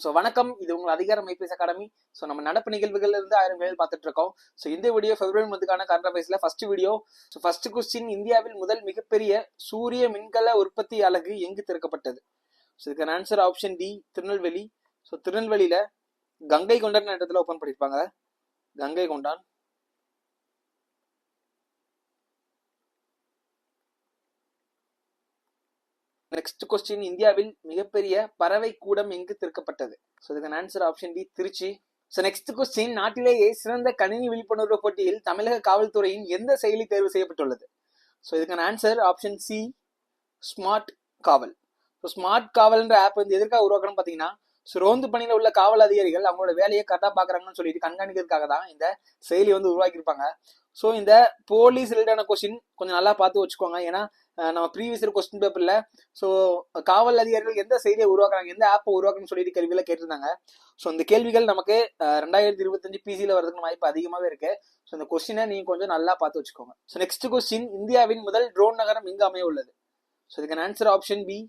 So வணக்கம், இது உங்கள் அதிகாரம் ஐபிஎஸ் அகாடமி. ஸோ நம்ம நடப்பு நிகழ்வுகள்ல இருந்து 1000 பேர் பார்த்துட்டு இருக்கோம். ஸோ இந்த வீடியோ பிப்ரவரி மந்த்துக்கான கரண்ட் அஃபேர்ஸ்ல first video. So first question, இந்தியாவில் முதல் மிகப்பெரிய சூரிய மின்கல உற்பத்தி அலகு எங்கு திறக்கப்பட்டது? ஸோ இதுக்கான answer option D, Tirunelveli. So திருநெல்வேலியில கங்கை கொண்டான் இடத்துல ஓப்பன் பண்ணியிருப்பாங்க. கங்கை கொண்டான். நெக்ஸ்ட் கொஸ்டின், இந்தியாவில் மிகப்பெரிய பறவை கூடம் எங்கு திறக்கப்பட்டது? ஸோ இதுக்கான answer option D, Trichy. So next question, நாட்டிலேயே சிறந்த கணினி விழிப்புணர்வு போட்டியில் தமிழக காவல்துறையின் எந்த செயலி தேர்வு செய்யப்பட்டுள்ளது? ஸோ இதுக்கான ஆன்சர் ஆப்ஷன் சி, ஸ்மார்ட் காவல். ஸோ ஸ்மார்ட் காவல்ன்ற ஆப் வந்து எதற்காக உருவாக்கணும்னு பார்த்தீங்கன்னா, ஸோ ரோந்து பணியில் உள்ள காவல் அதிகாரிகள் அவங்களோட வேலையை கரெக்டாக பார்க்குறாங்கன்னு சொல்லிட்டு கண்காணிக்கிறதுக்காக தான் இந்த செயலி வந்து உருவாக்கியிருப்பாங்க. ஸோ இந்த போலீஸ் ரிலேட்டான கொஸ்டின் கொஞ்சம் நல்லா பார்த்து வச்சுக்கோங்க. ஏன்னா நம்ம ப்ரீவியஸ் கொஸ்டின் பேப்பர்ல ஸோ காவல் அதிகாரிகள் எந்த செய்தியை உருவாக்குறாங்க, எந்த ஆப்பை உருவாக்கணும்னு சொல்லிட்டு கேள்வியில கேட்டிருந்தாங்க. ஸோ இந்த கேள்விகள் நமக்கு 2025 பிசியில் வரதுக்கு வாய்ப்பு அதிகமாகவே இருக்கு. ஸோ இந்த கொஸ்டினை நீங்க கொஞ்சம் நல்லா பார்த்து வச்சுக்கோங்க. ஸோ நெக்ஸ்ட் கொஸ்டின், இந்தியாவின் முதல் ட்ரோன் நகரம் எங்கு அமைய உள்ளது? ஸோ இதுக்கான answer option B,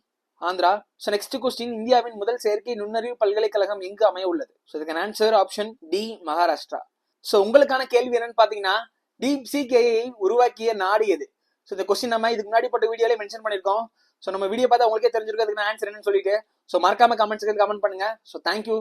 Andhra. So next question, இந்தியாவின் முதல் செயற்கை நுண்ணறிவு பல்கலைக்கழகம் எங்கு அமைய உள்ளது? ஸோ இதுக்கான answer option D, Maharashtra. So உங்களுக்கான கேள்வி என்னன்னு பாத்தீங்கன்னா, DeepSeek AI உருவாக்கிய நாடு எது? ஸோ இந்த கொஸ்டின் நம்ம இதுக்கு முன்னாடி போட்ட வீடியோல மென்ஷன் பண்ணிருக்கோம். ஸோ நம்ம வீடியோ பார்த்தா உங்களுக்கே தெரிஞ்சிருக்கிறதுக்கு ஆன்சர் என்னன்னு சொல்லிட்டு ஸோ மறக்காம கமெண்ட் பண்ணுங்க. So thank you.